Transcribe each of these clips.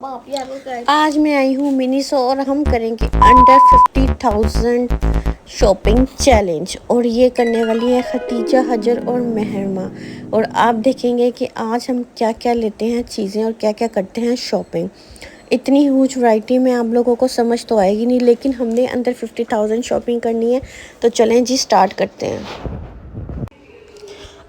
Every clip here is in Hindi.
आज मैं आई हूँ मिनीसो और हम करेंगे अंडर 50,000 शॉपिंग चैलेंज। और ये करने वाली है खतीजा, हजर और महरमा। और आप देखेंगे कि आज हम क्या क्या लेते हैं चीज़ें और क्या क्या करते हैं शॉपिंग। इतनी ह्यूज वैरायटी में आप लोगों को समझ तो आएगी नहीं, लेकिन हमने अंडर 50,000 शॉपिंग करनी है। तो चलें जी, स्टार्ट करते हैं।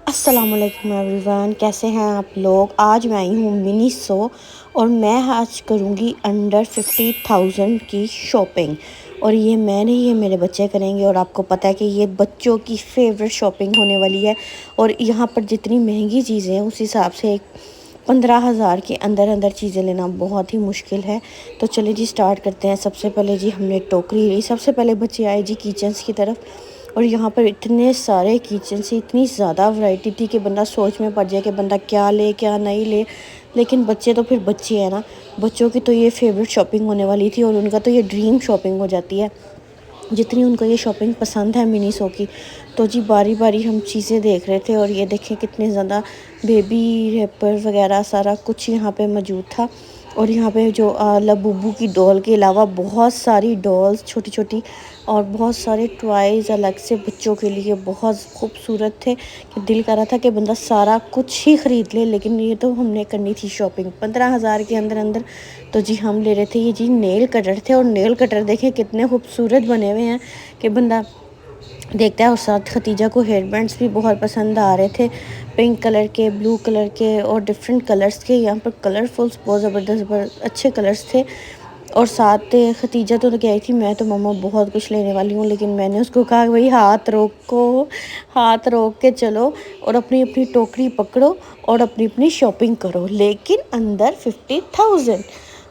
अस्सलाम वालेकुम एवरीवन, कैसे हैं आप लोग। आज मैं आई हूँ मिनीसो और मैं आज करूँगी अंडर 50,000 की शॉपिंग। और ये मैं नहीं, ये मेरे बच्चे करेंगे। और आपको पता है कि ये बच्चों की फेवरेट शॉपिंग होने वाली है। और यहाँ पर जितनी महंगी चीज़ें हैं उस हिसाब से 15,000 के अंदर अंदर चीज़ें लेना बहुत ही मुश्किल है। तो चलिए जी, स्टार्ट करते हैं। सबसे पहले जी हमने टोकरी ली। सबसे पहले बच्चे आए जी किचन्स की तरफ। और यहाँ पर इतने सारे किचन से इतनी ज़्यादा वैरायटी थी कि बंदा सोच में पड़ जाए कि बंदा क्या ले क्या नहीं ले। लेकिन बच्चे तो फिर बच्चे हैं ना, बच्चों की तो ये फेवरेट शॉपिंग होने वाली थी और उनका तो ये ड्रीम शॉपिंग हो जाती है जितनी उनको ये शॉपिंग पसंद है मिनीसो की। तो जी बारी बारी हम चीज़ें देख रहे थे और ये देखें कितने ज़्यादा बेबी रैपर वगैरह सारा कुछ यहाँ पे मौजूद था। और यहाँ पे जो लबूबू की डॉल के अलावा बहुत सारी डॉल्स छोटी छोटी और बहुत सारे टॉयज़ अलग से बच्चों के लिए बहुत खूबसूरत थे कि दिल कर रहा था कि बंदा सारा कुछ ही ख़रीद ले। लेकिन ये तो हमने करनी थी शॉपिंग 15,000 के अंदर अंदर। तो जी हम ले रहे थे ये जी नेल कटर थे। और नेल कटर देखें कितने खूबसूरत बने हुए हैं कि बंदा देखता है। और साथ खतीजा को हेयर बैंड्स भी बहुत पसंद आ रहे थे, पिंक कलर के, ब्लू कलर के और डिफरेंट कलर्स के। यहाँ पर कलरफुल्स बहुत ज़बरदस्त अच्छे कलर्स थे। और साथ खतीजा तो गई थी, मैं तो मम्मा बहुत कुछ लेने वाली हूँ। लेकिन मैंने उसको कहा भाई हाथ रोको, हाथ रोक के चलो और अपनी अपनी टोकरी पकड़ो और अपनी अपनी शॉपिंग करो, लेकिन अंदर 50,000।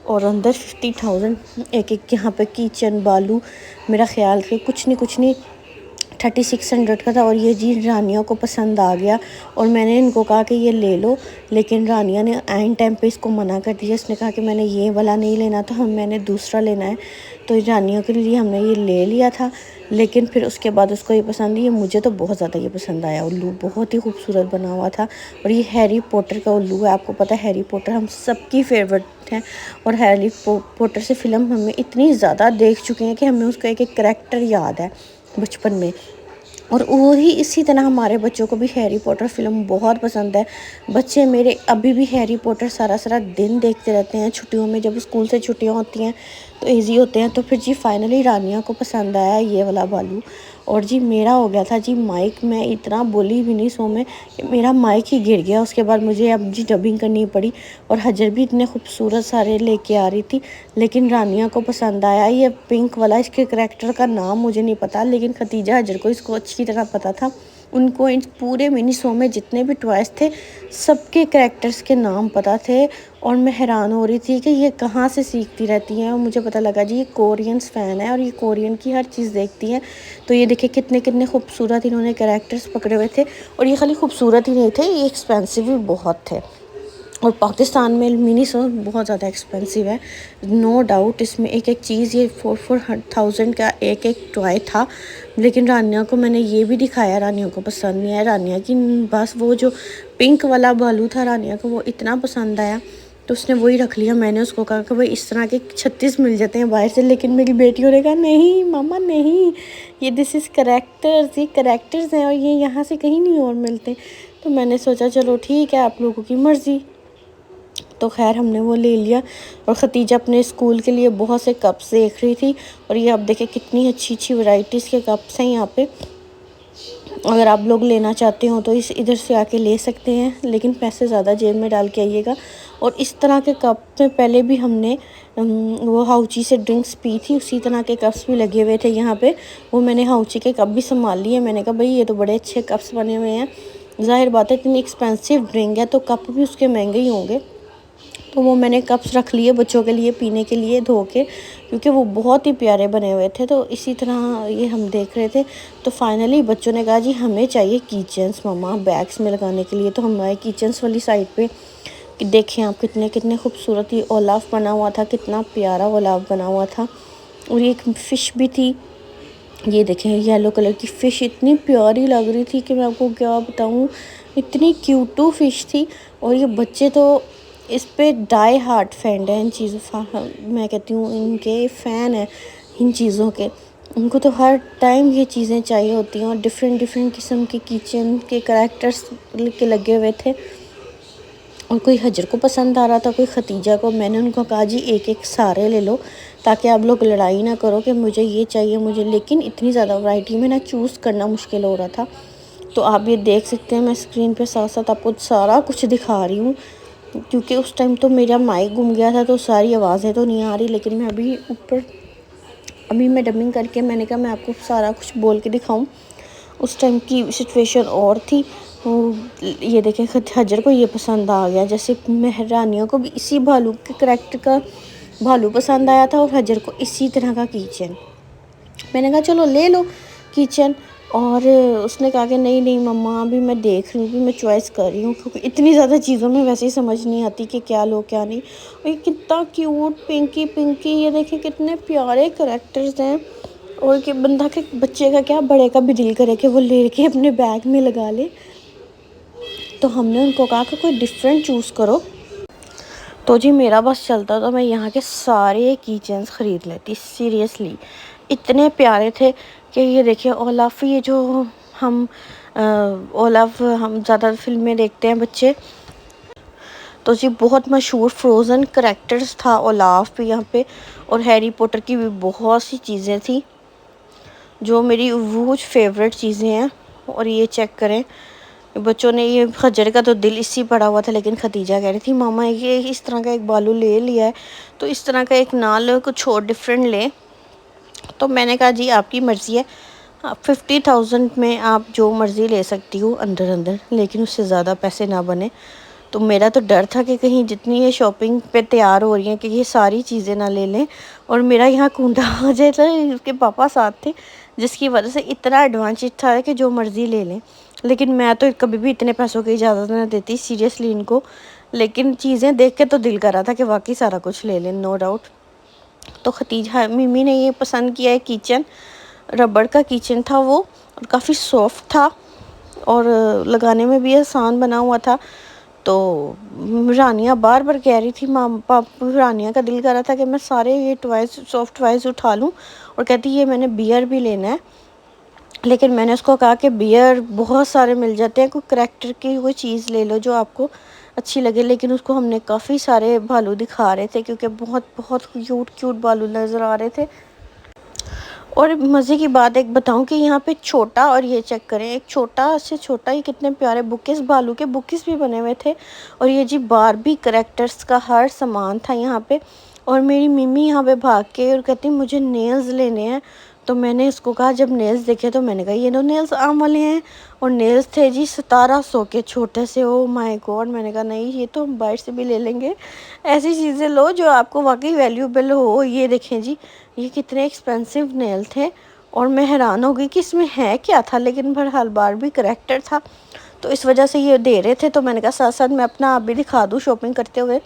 और अंदर 50,000 एक एक यहाँ पे किचन बालू मेरा ख्याल के कुछ नहीं 3600 का था। और ये जी रानिया को पसंद आ गया और मैंने इनको कहा कि ये ले लो। लेकिन रानिया ने आइन टाइम पे इसको मना कर दिया। इसने कहा कि मैंने ये वाला नहीं लेना था, मैंने दूसरा लेना है। तो रानिया के लिए हमने ये ले लिया था। लेकिन फिर उसके बाद उसको ये पसंद है। मुझे तो बहुत ज़्यादा ये पसंद आया। उल्लू बहुत ही खूबसूरत बना हुआ था। और ये हैरी पॉटर का उल्लू है। आपको पता है हैरी पॉटर हम सबकी फेवरेट हैं। और हैरी पॉटर से फ़िल्म हमें इतनी ज़्यादा देख चुके हैं कि हमें उसका एक एक करैक्टर याद है बचपन में। और वही इसी तरह हमारे बच्चों को भी हैरी पॉटर फ़िल्म बहुत पसंद है। बच्चे मेरे अभी भी हैरी पॉटर सारा सारा दिन देखते रहते हैं छुट्टियों में। जब स्कूल से छुट्टियां होती हैं तो इजी होते हैं। तो फिर जी फाइनली रानिया को पसंद आया ये वाला बालू। और जी मेरा हो गया था जी माइक। मैं इतना बोली भी नहीं सो में कि मेरा माइक ही गिर गया। उसके बाद मुझे अब जी डबिंग करनी पड़ी। और हजर भी इतने खूबसूरत सारे लेके आ रही थी। लेकिन रानिया को पसंद आया ये पिंक वाला। इसके करैक्टर का नाम मुझे नहीं पता, लेकिन खतीजा हजर को इसको अच्छी तरह पता था। उनको इन पूरे मिनी शो में जितने भी टॉयज़ थे सबके करैक्टर्स के नाम पता थे। और मैं हैरान हो रही थी कि ये कहाँ से सीखती रहती हैं। और मुझे पता लगा जी ये कोरियंस फ़ैन है और ये कोरियन की हर चीज़ देखती हैं। तो ये देखिए कितने कितने खूबसूरत इन्होंने करैक्टर्स पकड़े हुए थे। और ये खाली खूबसूरत ही नहीं थे, ये एक्सपेंसिव भी बहुत थे। और पाकिस्तान में मिनी सो बहुत ज़्यादा एक्सपेंसिव है, नो डाउट। इसमें एक एक चीज़ ये 4,000 का एक एक टॉय था। लेकिन रानिया को मैंने ये भी दिखाया, रानिया को पसंद नहीं आया। रानिया की बस वो जो पिंक वाला बालू था रानिया को वो इतना पसंद आया तो उसने वही रख लिया। मैंने उसको कहा कि भाई इस तरह के 36 मिल जाते हैं बाहर से। लेकिन मेरी बेटियों ने कहा नहीं मामा नहीं, ये दिस इज़ करैक्टर्स, ये करैक्टर्स हैं और ये यहाँ से कहीं नहीं और मिलते। तो मैंने सोचा चलो ठीक है, आप लोगों की मर्ज़ी। तो खैर हमने वो ले लिया। और खतीजा अपने स्कूल के लिए बहुत से कप्स देख रही थी। और ये आप देखें कितनी अच्छी अच्छी वैरायटीज़ के कप्स हैं यहाँ पे। अगर आप लोग लेना चाहते हो तो इस इधर से आके ले सकते हैं, लेकिन पैसे ज़्यादा जेब में डाल के आइएगा। और इस तरह के कप में पहले भी हमने वो हाउची से ड्रिंक्स पी थी, उसी तरह के कप्स भी लगे हुए थे यहाँ पे। वो मैंने हाउची के कप भी संभाल लिए। मैंने कहा भाई ये तो बड़े अच्छे कप्स बने हुए हैं। ज़ाहिर बात है इतनी एक्सपेंसिव ड्रिंक है तो कप भी उसके महंगे ही होंगे। तो वो मैंने कप्स रख लिए बच्चों के लिए पीने के लिए धो के, क्योंकि वो बहुत ही प्यारे बने हुए थे। तो इसी तरह ये हम देख रहे थे। तो फाइनली बच्चों ने कहा जी हमें चाहिए किचन्स मम्मा बैग्स में लगाने के लिए। तो हम आए किचन्स वाली साइड पे कि देखें आप कितने कितने खूबसूरत ही ओलाव बना हुआ था, कितना प्यारा ओलाव बना हुआ था। और एक फ़िश भी थी, ये देखें येलो कलर की फ़िश इतनी प्यारी लग रही थी कि मैं आपको क्या बताऊँ, इतनी क्यूटू फ़िश थी। और ये बच्चे तो इस पे डाई हार्ट फैन है इन चीज़ों, मैं कहती हूँ इनके फ़ैन है इन चीज़ों के। उनको तो हर टाइम ये चीज़ें चाहिए होती हैं। और डिफरेंट डिफरेंट किस्म के किचन के करैक्टर्स के लगे हुए थे, और कोई हजर को पसंद आ रहा था, कोई खतीजा को। मैंने उनको कहा जी एक एक सारे ले लो, ताकि आप लोग लड़ाई ना करो कि मुझे ये चाहिए मुझे। लेकिन इतनी ज़्यादा वैरायटी में ना चूज़ करना मुश्किल हो रहा था। तो आप ये देख सकते हैं, मैं स्क्रीन पे साथ साथ आपको सारा कुछ दिखा रही हूँ, क्योंकि उस टाइम तो मेरा माइक गुम गया था, तो सारी आवाज़ें तो नहीं आ रही। लेकिन मैं अभी मैं डबिंग करके मैंने कहा मैं आपको सारा कुछ बोल के दिखाऊं। उस टाइम की सिचुएशन और थी। ये देखें, हजर को ये पसंद आ गया, जैसे महरानियों को भी इसी भालू के करैक्टर का भालू पसंद आया था, और हजर को इसी तरह का किचन। मैंने कहा चलो ले लो किचन। और उसने कहा कि नहीं नहीं मम्मा, अभी मैं देख रही हूँ, कि मैं चॉइस कर रही हूँ, क्योंकि इतनी ज़्यादा चीज़ों में वैसे ही समझ नहीं आती कि क्या लो क्या नहीं। और ये कितना क्यूट पिंकी पिंकी, ये देखें कितने प्यारे करैक्टर्स हैं। और कि बंदा के बच्चे का क्या, बड़े का भी दिल करे कि वो लेके अपने बैग में लगा ले। तो हमने उनको कहा कि कोई डिफरेंट चूज़ करो। तो जी मेरा बस चलता तो मैं यहाँ के सारे किचन्स ख़रीद लेती, सीरियसली इतने प्यारे थे। कि ये देखिए ओलाफ, ये जो हम ओलाफ हम ज़्यादा फिल्में देखते हैं बच्चे, तो जी बहुत मशहूर फ्रोज़न करैक्टर्स था ओलाफ भी यहाँ पे। और हैरी पॉटर की भी बहुत सी चीज़ें थी जो मेरी वो फेवरेट चीज़ें हैं। और ये चेक करें, बच्चों ने ये खजर का तो दिल इसी पड़ा हुआ था, लेकिन खतीजा कह रही थी मामा ये इस तरह का एक बालू ले लिया है, तो इस तरह का एक ना लो, कुछ और डिफरेंट ले। तो मैंने कहा जी आपकी मर्ज़ी है, 50,000 में आप जो मर्ज़ी ले सकती हो अंदर अंदर, लेकिन उससे ज़्यादा पैसे ना बने। तो मेरा तो डर था कि कहीं जितनी ये शॉपिंग पे तैयार हो रही हैं कि ये सारी चीज़ें ना ले लें, और मेरा यहाँ कूंदा आ जाए। तो उसके पापा साथ थे, जिसकी वजह से इतना एडवांटेज था कि जो मर्ज़ी ले लें। लेकिन मैं तो कभी भी इतने पैसों की इजाज़त ना देती सीरियसली इनको। लेकिन चीज़ें देख के तो दिल कर रहा था कि वाकई सारा कुछ ले लें, नो डाउट। तो खतीजा मिमी ने ये पसंद किया है किचन, रबड़ का किचन था वो, और काफ़ी सॉफ्ट था, और लगाने में भी आसान बना हुआ था। तो रानिया बार बार कह रही थी, माम पापा रानिया का दिल कर रहा था कि मैं सारे ये टॉयज़ सॉफ्ट टॉयज़ उठा लूँ, और कहती ये मैंने बियर भी लेना है। लेकिन मैंने उसको कहा कि बियर बहुत सारे मिल जाते हैं, कोई करैक्टर की कोई चीज़ ले लो जो आपको अच्छी लगे। लेकिन उसको हमने काफ़ी सारे भालू दिखा रहे थे, क्योंकि बहुत बहुत क्यूट क्यूट भालू नज़र आ रहे थे। और मज़े की बात एक बताऊं कि यहाँ पे छोटा, और ये चेक करें, एक छोटा से छोटा ही कितने प्यारे बुकेस, भालू के बुकेस भी बने हुए थे। और ये जी बारबी करैक्टर्स का हर सामान था यहाँ पे। और मेरी मिमी यहाँ पे भाग के और कहती मुझे नेल्स लेने हैं। तो मैंने इसको कहा, जब नेल्स देखे तो मैंने कहा ये नो नेल्स आम वाले हैं। और नेल्स थे जी 1700 के छोटे से। ओ माय गॉड, मैंने कहा नहीं ये तो हम बाहर से भी ले लेंगे, ऐसी चीज़ें लो जो आपको वाकई वैल्यूएबल हो। ये देखें जी, ये कितने एक्सपेंसिव नेल थे, और मैं हैरान हो गई कि इसमें है क्या था। लेकिन बहरहाल बारबी करैक्टर था, तो इस वजह से ये दे रहे थे। तो मैंने कहा साथ साथ मैं अपना आप भी दिखा दूँ शॉपिंग करते हुए।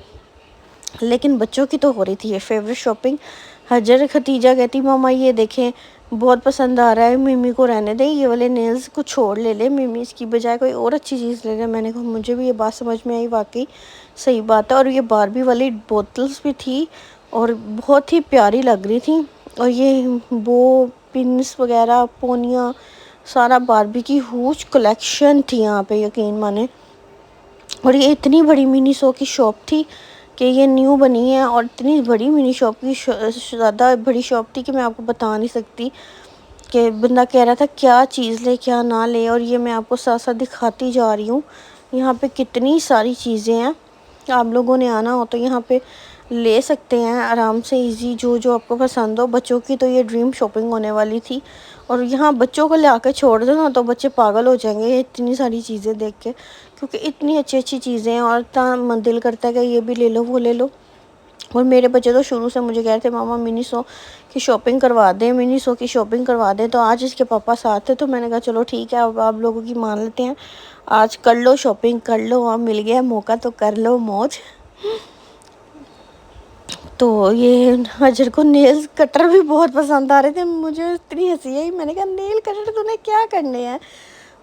लेकिन बच्चों की तो हो रही थी ये फेवरेट शॉपिंग। हजर खतीजा कहती मामा ये देखें बहुत पसंद आ रहा है, मिमी को रहने दें, ये वाले नेल्स को छोड़ ले ले मिमी, इसकी बजाय कोई और अच्छी चीज़ ले ले। मैंने कहा मुझे भी ये बात समझ में आई, वाकई सही बात है। और ये बारबी वाली बोतल्स भी थी, और बहुत ही प्यारी लग रही थी। और ये वो पिन्स वगैरह पोनियाँ, सारा बारबी की हुज कलेक्शन थी यहाँ पे, यकीन माने। और ये इतनी बड़ी मिनी सो की शॉप थी कि ये न्यू बनी है, और इतनी बड़ी मिनी शॉप की ज़्यादा बड़ी शॉप थी कि मैं आपको बता नहीं सकती। कि बंदा कह रहा था क्या चीज़ ले क्या ना ले। और ये मैं आपको साथ साथ दिखाती जा रही हूँ, यहाँ पे कितनी सारी चीज़ें हैं। आप लोगों ने आना हो तो यहाँ पे ले सकते हैं आराम से, इजी, जो जो आपको पसंद हो। बच्चों की तो ये ड्रीम शॉपिंग होने वाली थी। और यहाँ बच्चों को ले आकर छोड़ दो ना तो बच्चे पागल हो जाएंगे इतनी सारी चीज़ें देख के, क्योंकि इतनी अच्छी अच्छी चीज़ें हैं। और इतना दिल करता है कि ये भी ले लो वो ले लो। और मेरे बच्चे तो शुरू से मुझे कह रहे थे मामा मिनी सो की शॉपिंग करवा दें, मिनी सो की शॉपिंग करवा दें। तो आज इसके पापा साथ थे, तो मैंने कहा चलो ठीक है, अब आप लोगों की मान लेते हैं, आज कर लो शॉपिंग कर लो, वहाँ मिल गया मौका तो कर लो मौज। तो ये हजर को नेल कटर भी बहुत पसंद आ रहे थे, मुझे इतनी हंसी आई। मैंने कहा नेल कटर तूने क्या करने हैं।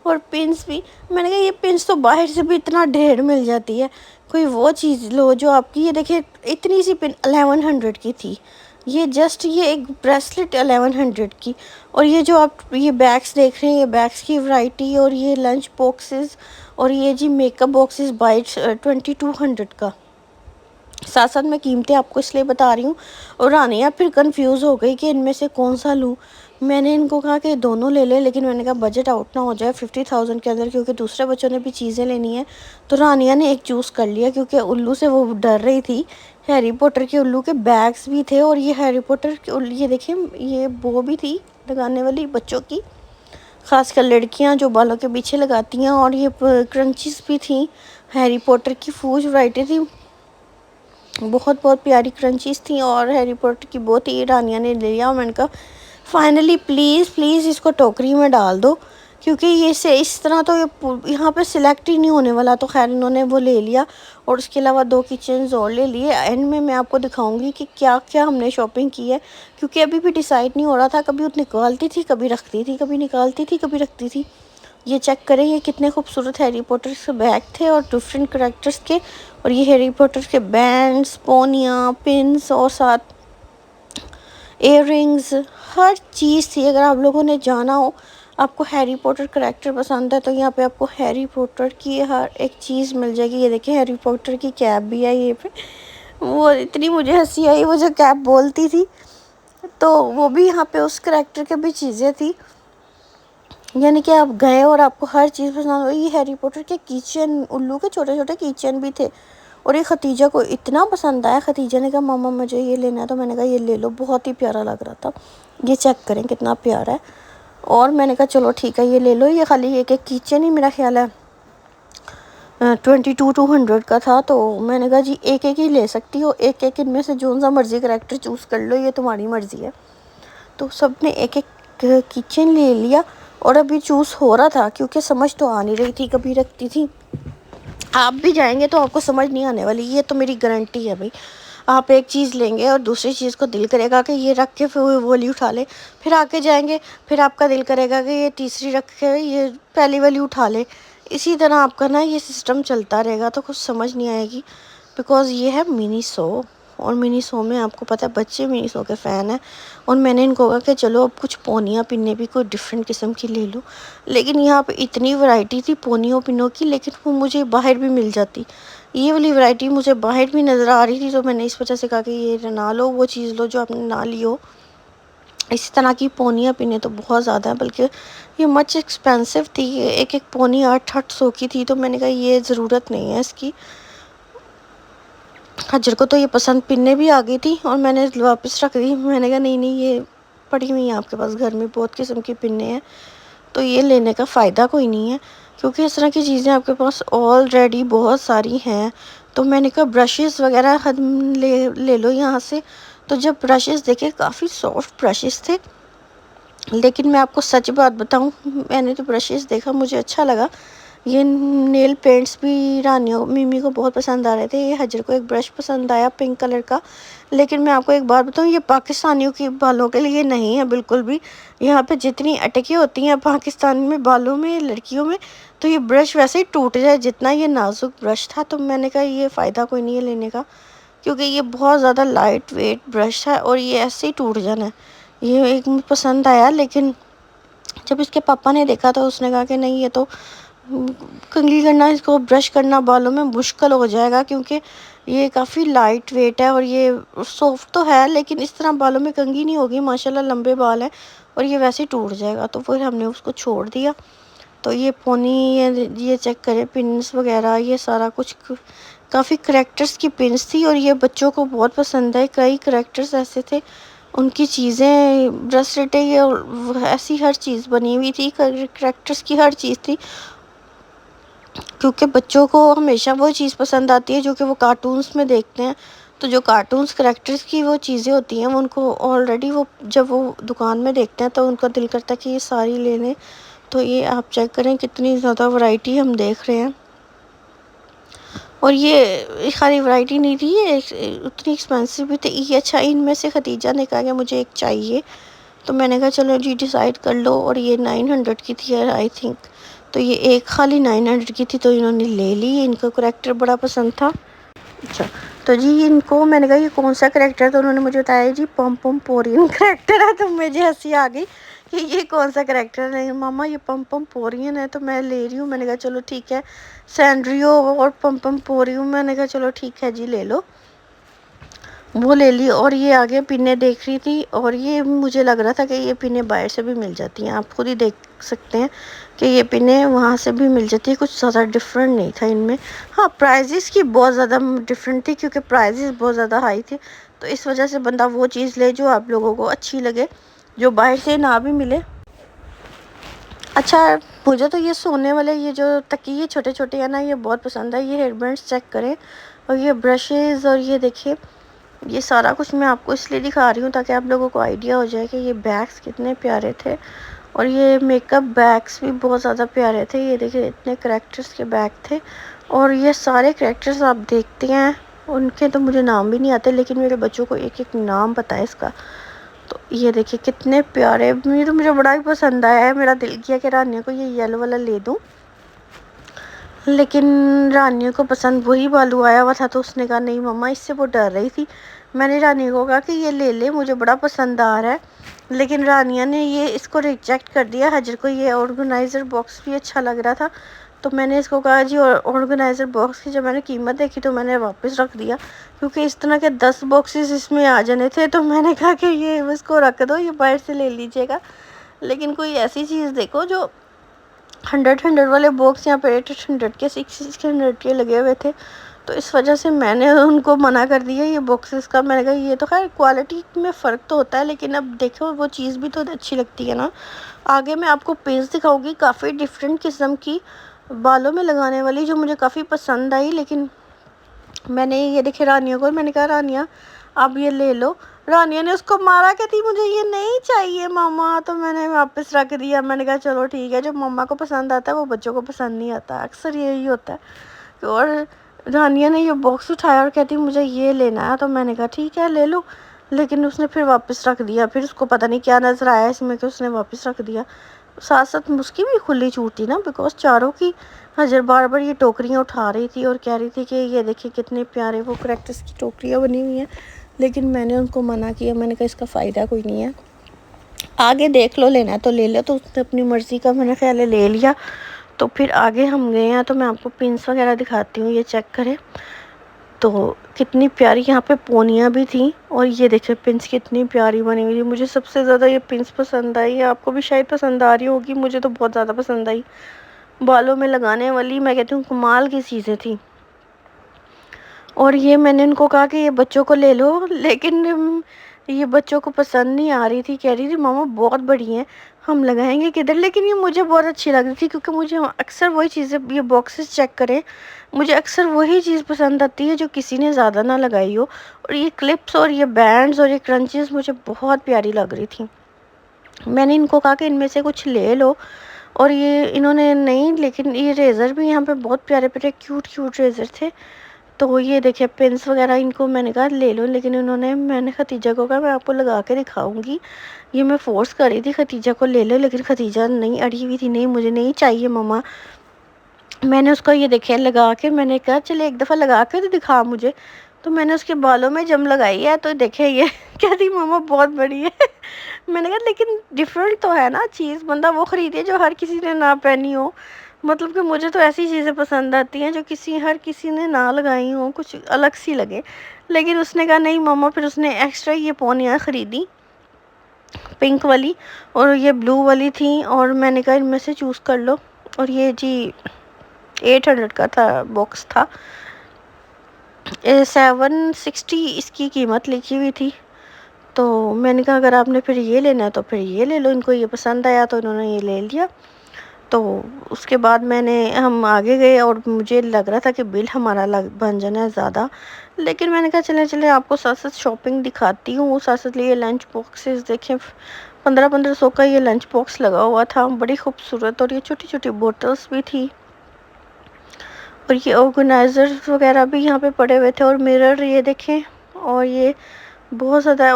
और पिंस भी, मैंने कहा ये पिंस तो बाहर से भी इतना ढेर मिल जाती है, कोई वो चीज़ लो जो आपकी, ये देखिए इतनी सी पिन 1100 की थी। ये जस्ट ये एक ब्रेसलेट 1100 की। और ये जो आप ये बैग्स देख रहे हैं, ये बैग्स की वैरायटी, और ये लंच बॉक्सेस, और ये जी मेकअप बॉक्सेस बाइट्स 2200 का। साथ साथ मैं कीमतें आपको इसलिए बता रही हूँ, और रानिया फिर कंफ्यूज हो गई कि इनमें से कौन सा लूँ। मैंने इनको कहा कि दोनों ले ले, लेकिन मैंने कहा बजट आउट ना हो जाए 50,000 के अंदर, क्योंकि दूसरे बच्चों ने भी चीज़ें लेनी है। तो रानिया ने एक चूज़ कर लिया, क्योंकि उल्लू से वो डर रही थी। हैरी पॉटर के उल्लू के बैग्स भी थे, और ये हैरी पॉटर के ये देखिए ये वो भी थी लगाने वाली बच्चों की, खासकर लड़कियां जो बालों के पीछे लगाती हैं। और ये क्रंचीज भी थी, हैरी पॉटर की फूज वैरायटी थी, बहुत बहुत प्यारी क्रंचीज थी, और हैरी पॉटर की बहुत ही रानिया ने ले लिया। और मैंने कहा फाइनली प्लीज़ प्लीज़ इसको टोकरी में डाल दो, क्योंकि ये से इस तरह तो ये यहाँ पे सिलेक्ट ही नहीं होने वाला। तो खैर इन्होंने वो ले लिया, और उसके अलावा 2 किचन्स और ले लिए। एंड में मैं आपको दिखाऊंगी कि क्या क्या हमने शॉपिंग की है, क्योंकि अभी भी डिसाइड नहीं हो रहा था। कभी निकालती थी, कभी रखती थी, कभी निकालती थी, कभी रखती थी। ये चेक करें, ये कितने खूबसूरत हैरी पॉटर के बैग थे, और डिफरेंट करेक्टर्स के। और ये हैरी पॉटर के बैंड्स, पोनियाँ, पिन्स, और साथ इयररिंग्स, हर चीज़ थी। अगर आप लोगों ने जाना हो, आपको हैरी पॉटर करैक्टर पसंद है, तो यहाँ पे आपको हैरी पॉटर की हर एक चीज़ मिल जाएगी। ये देखिए हैरी पॉटर की कैप भी है ये पे। वो इतनी मुझे हंसी आई, वो जो कैप बोलती थी, तो वो भी यहाँ पे उस करैक्टर की भी चीज़ें थी। यानी कि आप गए और आपको हर चीज़ पसंद हो। ये हैरी पॉटर के किचन, उल्लू के छोटे छोटे किचन भी थे, और ये खतीजा को इतना पसंद आया। खतीजा ने कहा मम्मा मुझे ये लेना है, तो मैंने कहा ये ले लो, बहुत ही प्यारा लग रहा था। ये चेक करें कितना प्यारा है। और मैंने कहा चलो ठीक है ये ले लो। ये खाली एक एक किचन ही मेरा ख्याल है 2200 का था। तो मैंने कहा जी एक एक ही ले सकती हो, एक एक इनमें से जो सा मर्जी करेक्टर चूज़ कर लो, ये तुम्हारी मर्ज़ी है। तो सब ने एक एक किचन ले लिया, और अभी चूज़ हो रहा था, क्योंकि समझ तो आ नहीं रही थी, कभी रखती थी। आप भी जाएंगे तो आपको समझ नहीं आने वाली, ये तो मेरी गारंटी है भाई। आप एक चीज़ लेंगे और दूसरी चीज़ को दिल करेगा कि ये रख के फिर वो वाली उठा ले, फिर आके जाएंगे फिर आपका दिल करेगा कि ये तीसरी रख के ये पहली वाली उठा ले। इसी तरह आपका ना ये सिस्टम चलता रहेगा, तो कुछ समझ नहीं आएगी। बिकॉज़ ये है मिनी शो, और मिनी शो में आपको पता है बच्चे मिनी शो के फ़ैन हैं। और मैंने इनको कहा कि चलो अब कुछ पोनियाँ पिन्ने भी कोई डिफरेंट किस्म की ले लो, लेकिन यहाँ पे इतनी वैरायटी थी पोनियों पिनों की, लेकिन वो मुझे बाहर भी मिल जाती। ये वाली वैरायटी मुझे बाहर भी नज़र आ रही थी, तो मैंने इस वजह से कहा कि ये ना लो, वो चीज़ लो जो आपने ना ली हो। इस तरह की पोनियाँ पिने तो बहुत ज़्यादा है, बल्कि ये मच एक्सपेंसिव थी। एक एक पोनी 800 की थी, तो मैंने कहा ये ज़रूरत नहीं है इसकी। हजर को तो ये पसंद पिन्ने भी आ गई थी, और मैंने वापस रख दी। मैंने कहा नहीं नहीं ये पड़ी हुई है आपके पास घर में, बहुत किस्म की पिन्ने हैं, तो ये लेने का फ़ायदा कोई नहीं है, क्योंकि इस तरह की चीज़ें आपके पास ऑलरेडी बहुत सारी हैं। तो मैंने कहा ब्रशेस वगैरह ले लो यहाँ से। तो जब ब्रशेस देखे, काफ़ी सॉफ्ट ब्रशेस थे, लेकिन मैं आपको सच बात बताऊं, मैंने तो ब्रशेस देखा मुझे अच्छा लगा। ये नेल पेंट्स भी रानियों मिमी को बहुत पसंद आ रहे थे। ये हजर को एक ब्रश पसंद आया पिंक कलर का, लेकिन मैं आपको एक बात बताऊं, ये पाकिस्तानियों के बालों के लिए नहीं है बिल्कुल भी। यहाँ पे जितनी अटकी होती हैं पाकिस्तान में बालों में लड़कियों में, तो ये ब्रश वैसे ही टूट जाए जितना ये नाजुक ब्रश था। तो मैंने कहा ये फ़ायदा कोई नहीं है लेने का, क्योंकि ये बहुत ज़्यादा लाइट वेट ब्रश है, और ये ऐसे ही टूट जाना है। ये एक मुझे पसंद आया, लेकिन जब इसके पापा ने देखा तो उसने कहा कि नहीं ये तो कंघी करना, इसको ब्रश करना बालों में मुश्किल हो जाएगा, क्योंकि ये काफ़ी लाइट वेट है, और ये सॉफ्ट तो है, लेकिन इस तरह बालों में कंघी नहीं होगी। माशाल्लाह लंबे बाल हैं, और ये वैसे ही टूट जाएगा। तो फिर हमने उसको छोड़ दिया। तो ये पोनी, ये चेक करें पिन्स वगैरह, ये सारा कुछ काफ़ी करेक्टर्स की पिन्स थी, और ये बच्चों को बहुत पसंद है। कई करेक्टर्स ऐसे थे, उनकी चीज़ें ब्रेसलेटें ये ऐसी हर चीज़ बनी हुई थी, करेक्टर्स की हर चीज़ थी, क्योंकि बच्चों को हमेशा वो चीज़ पसंद आती है जो कि वो कार्टून्स में देखते हैं। तो जो कार्टून्स करेक्टर्स की वो चीज़ें होती हैं, वो उनको ऑलरेडी वो जब वो दुकान में देखते हैं तो उनका दिल करता है कि ये सारी ले लें। तो ये आप चेक करें कितनी ज़्यादा वैरायटी हम देख रहे हैं। और ये खाली वैरायटी नहीं थी, ये उतनी एक्सपेंसिव भी थी ये। अच्छा, इनमें से खतीजा ने कहा कि मुझे एक चाहिए, तो मैंने कहा चलो जी डिसाइड कर लो, और ये 900 की थी आई थिंक। तो ये एक खाली 900 की थी तो इन्होंने ले ली। इनको करैक्टर बड़ा पसंद था। अच्छा, तो जी इनको मैंने कहा ये कौन सा करैक्टर है, तो उन्होंने मुझे बताया जी पम पम पोरियन करैक्टर है। तो मुझे हंसी आ गई कि ये कौन सा करैक्टर है। नहीं मामा ये पम पम पोरियन है, तो मैं ले रही हूँ। मैंने कहा चलो ठीक है, सैंड्रियो और पम पम पोरियन। मैंने कहा चलो ठीक है जी ले लो, वो ले ली। और ये आगे पिने देख रही थी, और ये मुझे लग रहा था कि ये पिने बाहर से भी मिल जाती हैं। आप खुद ही देख सकते हैं कि ये पिने वहाँ से भी मिल जाती है, कुछ ज़्यादा डिफरेंट नहीं था इनमें। हाँ, प्राइजेस की बहुत ज़्यादा डिफरेंट थी, क्योंकि प्राइजेस बहुत ज़्यादा हाई थे। तो इस वजह से बंदा वो चीज़ ले जो आप लोगों को अच्छी लगे, जो बाहर से ना भी मिले। अच्छा, मुझे तो ये सोने वाले ये जो तकिए छोटे छोटे हैं ना, ये बहुत पसंद है। ये हेयरबैंड्स चेक करें, और ये ब्रशेज़, और ये देखिए ये सारा कुछ मैं आपको इसलिए दिखा रही हूँ ताकि आप लोगों को आइडिया हो जाए कि ये बैग्स कितने प्यारे थे। और ये मेकअप बैग्स भी बहुत ज़्यादा प्यारे थे। ये देखिए इतने करैक्टर्स के बैग थे, और ये सारे करैक्टर्स आप देखते हैं, उनके तो मुझे नाम भी नहीं आते, लेकिन मेरे बच्चों को एक एक नाम पता है इसका। तो ये देखिए कितने प्यारे, मुझे बड़ा ही पसंद आया है। मेरा दिल किया कि रानिया को ये येलो वाला ले दूँ, लेकिन रानियों को पसंद वही बालू आया हुआ था, तो उसने कहा नहीं मम्मा, इससे वो डर रही थी। मैंने रानी को कहा कि ये ले ले, मुझे बड़ा पसंद आ रहा है, लेकिन रानिया ने ये इसको रिजेक्ट कर दिया। हजर को ये ऑर्गेनाइज़र बॉक्स भी अच्छा लग रहा था, तो मैंने इसको कहा जी ऑर्गेनाइज़र बॉक्स की जब मैंने कीमत देखी तो मैंने वापस रख दिया, क्योंकि इस तरह के 10 बॉक्सेस इसमें आ जाने थे। तो मैंने कहा कि ये इसको रख दो, ये बाहर से ले लीजिएगा, लेकिन कोई ऐसी चीज़ देखो जो 100 वाले बॉक्स यहाँ पे 800 के 600 के लगे हुए थे। तो इस वजह से मैंने उनको मना कर दिया ये बॉक्सेस का। मैंने कहा ये तो खैर क्वालिटी में फ़र्क तो होता है, लेकिन अब देखो वो चीज़ भी तो अच्छी लगती है ना। आगे मैं आपको पेज दिखाऊंगी काफ़ी डिफरेंट किस्म की बालों में लगाने वाली, जो मुझे काफ़ी पसंद आई। लेकिन मैंने ये देखे रानिया को, मैंने कहा रानिया आप ये ले लो। रानिया ने उसको मारा, कहती मुझे ये नहीं चाहिए मामा, तो मैंने वापस रख दिया। मैंने कहा चलो ठीक है, जो मम्मा को पसंद आता है वो बच्चों को पसंद नहीं आता, अक्सर यही होता है। और रानिया ने ये बॉक्स उठाया और कहती मुझे ये लेना है, तो मैंने कहा ठीक है ले लो, लेकिन उसने फिर वापस रख दिया। फिर उसको पता नहीं क्या नज़र आया इसमें कि उसने वापस रख दिया। साथ साथ उसकी भी खुली छूट थी ना, बिकॉज चारों की हजर बार बार ये टोकरियाँ उठा रही थी और कह रही थी कि ये देखिए कितने प्यारे वो करैक्टर्स की टोकरियाँ बनी हुई हैं, लेकिन मैंने उनको मना किया। मैंने कहा इसका फ़ायदा कोई नहीं है, आगे देख लो, लेना है तो ले लो। तो उसने अपनी मर्ज़ी का मैंने ख्याल है ले लिया। तो फिर आगे हम गए हैं, तो मैं आपको पिंस वगैरह दिखाती हूँ, ये चेक करें। तो कितनी प्यारी यहाँ पे पोनियाँ भी थी, और ये देखिए पिंस कितनी प्यारी बनी हुई थी। मुझे सबसे ज़्यादा ये पिंस पसंद आई है, आपको भी शायद पसंद आ रही होगी, मुझे तो बहुत ज़्यादा पसंद आई। बालों में लगाने वाली मैं कहती हूँ कमाल की चीज़ें थी। और ये मैंने उनको कहा कि ये बच्चों को ले लो, लेकिन ये बच्चों को पसंद नहीं आ रही थी। कह रही थी मामा बहुत बड़ी हैं, हम लगाएंगे किधर। लेकिन ये मुझे बहुत अच्छी लग रही थी, क्योंकि मुझे अक्सर वही चीज़ें, ये बॉक्सेस चेक करें, मुझे अक्सर वही चीज़ पसंद आती है जो किसी ने ज़्यादा ना लगाई हो। और ये क्लिप्स और ये बैंड्स और ये क्रंचेस मुझे बहुत प्यारी लग रही थी। मैंने इनको कहा कि इनमें से कुछ ले लो, और ये इन्होंने नहीं। लेकिन ये रेज़र भी यहाँ पे बहुत प्यारे प्यारे क्यूट क्यूट रेज़र थे। तो ये देखिए पेंस वगैरह इनको मैंने कहा ले लो, लेकिन इन्होंने, मैंने खतीजा को कहा मैं आपको लगा के दिखाऊंगी। ये मैं फ़ोर्स कर रही थी खतीजा को ले लो, लेकिन खतीजा नहीं, अड़ी हुई थी, नहीं मुझे नहीं चाहिए मम्मा। मैंने उसको ये देखिए लगा के, मैंने कहा चले एक दफ़ा लगा के तो दिखा मुझे। तो मैंने उसके बालों में जम लगाई है, तो देखे ये कहती मामा बहुत बड़ी है। मैंने कहा लेकिन डिफरेंट तो है ना चीज़, बंदा वो ख़रीदे जो हर किसी ने ना पहनी हो। मतलब कि मुझे तो ऐसी चीज़ें पसंद आती हैं जो हर किसी ने ना लगाई हो, कुछ अलग सी लगे। लेकिन उसने कहा नहीं मम्मा, फिर उसने एक्स्ट्रा ये पोनियाँ ख़रीदी, पिंक वाली और ये ब्लू वाली थी। और मैंने कहा इनमें से चूज़ कर लो। और ये जी 800 का था, बॉक्स था। 760 इसकी कीमत लिखी हुई थी। तो मैंने कहा अगर आपने फिर ये लेना है तो फिर ये ले लो। इनको ये पसंद आया तो इन्होंने ये ले लिया। तो उसके बाद हम आगे गए, और मुझे लग रहा था कि बिल हमारा बन जाना है ज़्यादा, लेकिन मैंने कहा चले चले आपको साथ साथ शॉपिंग दिखाती हूँ। साथ साथ ये लंच बॉक्सेस देखें, 1500 का ये लंच बॉक्स लगा हुआ था, बड़ी खूबसूरत। और ये छोटी छोटी बोटल्स भी थी, और ये ऑर्गेनाइज़र्स वगैरह भी यहाँ पे पड़े हुए थे, और मिरर ये देखें। और ये बहुत ज़्यादा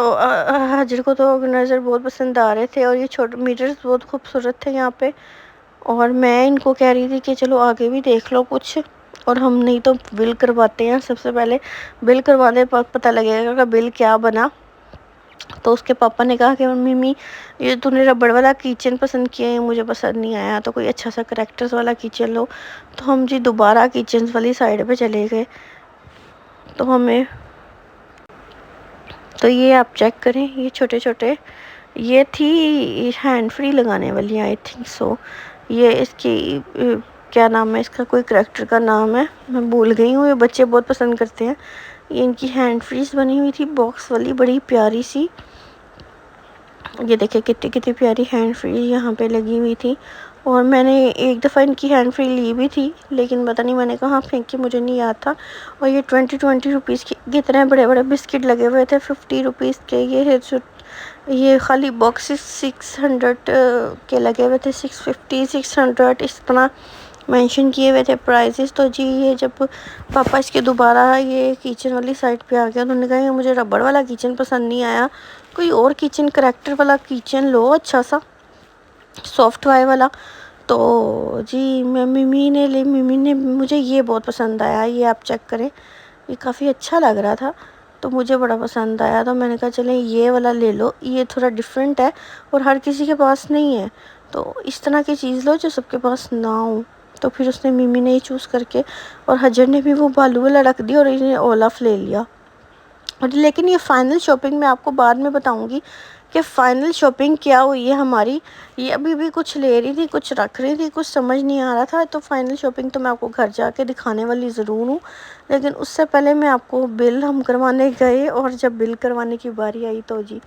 हाजिर को तो ऑर्गेनाइज़र बहुत पसंद आ रहे थे, और ये छोटे मिरर्स बहुत खूबसूरत थे यहाँ पे। और मैं इनको कह रही थी कि चलो आगे भी देख लो कुछ, और हम नहीं तो बिल करवाते हैं। सबसे पहले बिल करवाने पर पता लगेगा कि बिल क्या बना। तो उसके पापा ने कहा कि मम्मी ये तूने रबड़ वाला किचन पसंद किया है, मुझे पसंद नहीं आया, तो कोई अच्छा सा करेक्टर्स वाला किचन लो। तो हम जी दोबारा किचन वाली साइड पे चले गए। तो हमें तो ये आप चेक करें, ये छोटे छोटे, ये थी हैंड फ्री लगाने वाली, आई थिंक सो। ये इसकी क्या नाम है, इसका कोई करेक्टर का नाम है, मैं भूल गई हूँ। ये बच्चे बहुत पसंद करते हैं। ये इनकी हैंड फ्रीज बनी हुई थी बॉक्स वाली, बड़ी प्यारी सी। ये देखिए कितनी कितनी प्यारी हैंड फ्री यहाँ पे लगी हुई थी। और मैंने एक दफ़ा इनकी हैंड फ्री ली भी थी, लेकिन पता नहीं मैंने कहाँ फेंकी, मुझे नहीं याद था। और ये 20 रुपीज़ की कितने बड़े बड़े बिस्किट लगे हुए थे, 50 रुपीज़ के। ये खाली बॉक्सेस 600 के लगे हुए थे, 650 600 इस तरह मेंशन किए हुए थे प्राइसेस। तो जी ये जब पापा इसके दोबारा ये किचन वाली साइड पे आ गया, उन्होंने कहा कि मुझे रबड़ वाला किचन पसंद नहीं आया, कोई और किचन करेक्टर वाला किचन लो, अच्छा सा सॉफ्ट वाई वाला। तो जी मम्मी ने मुझे ये बहुत पसंद आया, ये आप चेक करें, ये काफ़ी अच्छा लग रहा था, तो मुझे बड़ा पसंद आया। तो मैंने कहा चलें ये वाला ले लो, ये थोड़ा डिफरेंट है और हर किसी के पास नहीं है, तो इस तरह की चीज़ लो जो सबके पास ना हो। तो फिर उसने मिमी ने ही चूज़ करके, और हजर ने भी वो बालू वाला रख दिया और इन्हें ओलाफ ले लिया। और लेकिन ये फ़ाइनल शॉपिंग मैं आपको बाद में बताऊंगी कि फ़ाइनल शॉपिंग क्या हुई है हमारी। ये अभी भी कुछ ले रही थी, कुछ रख रही थी, कुछ समझ नहीं आ रहा था। तो फ़ाइनल शॉपिंग तो मैं आपको घर जाके दिखाने वाली ज़रूर हूँ, लेकिन उससे पहले मैं आपको बिल हम करवाने गए, और जब बिल करवाने की बारी आई तो जी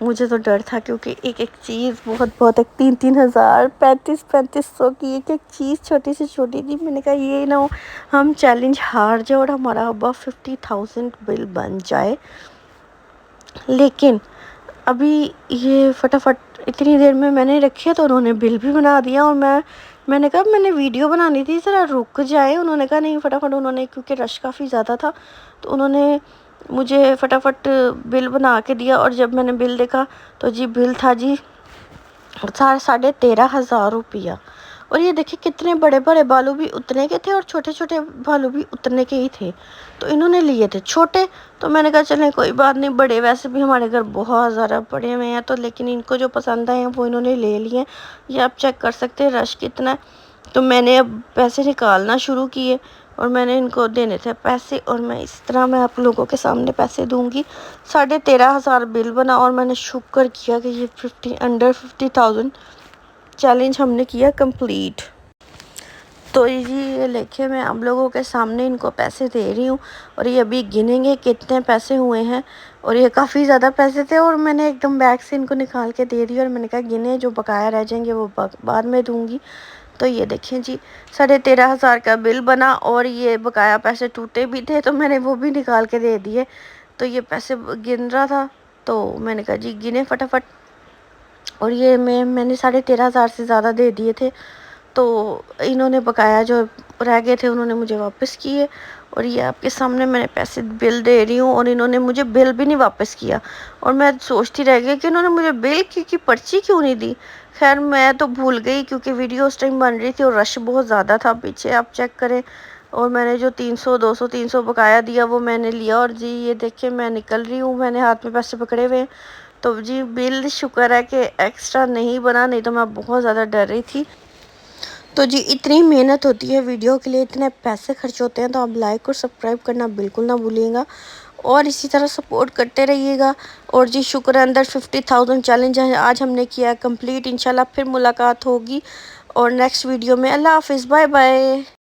मुझे तो डर था, क्योंकि एक एक चीज़ बहुत बहुत, एक 3-3 हज़ार, 3500 की एक एक चीज़ छोटी से छोटी थी। मैंने कहा ये ना हो हम चैलेंज हार जाए और हमारा अबव 50,000 बिल बन जाए। लेकिन अभी ये फटाफट इतनी देर में मैंने रखे तो उन्होंने बिल भी बना दिया। और मैंने कहा मैंने वीडियो बनानी थी, ज़रा रुक जाए। उन्होंने कहा नहीं, फटाफट उन्होंने, क्योंकि रश काफ़ी ज़्यादा था, तो उन्होंने मुझे फटाफट बिल बना के दिया। और जब मैंने बिल देखा तो जी बिल था जी 13,500 रुपया। और ये देखिए कितने बड़े बड़े बालू भी उतने के थे और छोटे छोटे बालू भी उतने के ही थे। तो इन्होंने लिए थे छोटे, तो मैंने कहा चलें कोई बात नहीं, बड़े वैसे भी हमारे घर बहुत ज़्यादा पड़े हुए हैं, तो लेकिन इनको जो पसंद आए हैं वो इन्होंने ले लिए। ये आप चेक कर सकते हैं रश कितना है। तो मैंने अब पैसे निकालना शुरू किए और मैंने इनको देने थे पैसे, और मैं इस तरह मैं आप लोगों के सामने पैसे दूंगी। 13,500 बिल बना, और मैंने शुक्र किया कि ये अंडर 50,000 चैलेंज हमने किया कंप्लीट। तो जी ये लेके मैं आप लोगों के सामने इनको पैसे दे रही हूँ, और ये अभी गिनेंगे कितने पैसे हुए हैं। और ये काफ़ी ज़्यादा पैसे थे, और मैंने एकदम बैग से इनको निकाल के दे दिया, और मैंने कहा गिने, जो बकाया रह जाएंगे वो बाद में दूंगी। तो ये देखें जी 13,500 का बिल बना, और ये बकाया पैसे टूटे भी थे तो मैंने वो भी निकाल के दे दिए। तो ये पैसे गिन रहा था, तो मैंने कहा जी गिने फटाफट। और ये मैंने 13,500 से ज़्यादा दे दिए थे, तो इन्होंने बकाया जो रह गए थे उन्होंने मुझे वापस किए। और ये आपके सामने मैंने पैसे बिल दे रही हूँ, और इन्होंने मुझे बिल भी नहीं वापस किया। और मैं सोचती रह गई कि इन्होंने मुझे बिल की पर्ची क्यों नहीं दी। खैर मैं तो भूल गई, क्योंकि वीडियो उस टाइम बन रही थी और रश बहुत ज़्यादा था पीछे, आप चेक करें। और मैंने जो 300 200 300 बकाया दिया वो मैंने लिया। और जी ये देखिए मैं निकल रही हूँ, मैंने हाथ में पैसे पकड़े हुए हैं। तो जी बिल शुक्र है कि एक्स्ट्रा नहीं बना, नहीं तो मैं बहुत ज़्यादा डर रही थी। तो जी इतनी मेहनत होती है वीडियो के लिए, इतने पैसे खर्च होते हैं, तो आप लाइक और सब्सक्राइब करना बिल्कुल ना भूलिएगा, और इसी तरह सपोर्ट करते रहिएगा। और जी शुक्र है अंदर 50,000 चैलेंज है आज हमने किया कंप्लीट। इंशाल्लाह फिर मुलाकात होगी और नेक्स्ट वीडियो में। अल्लाह हाफिज़, बाय बाय।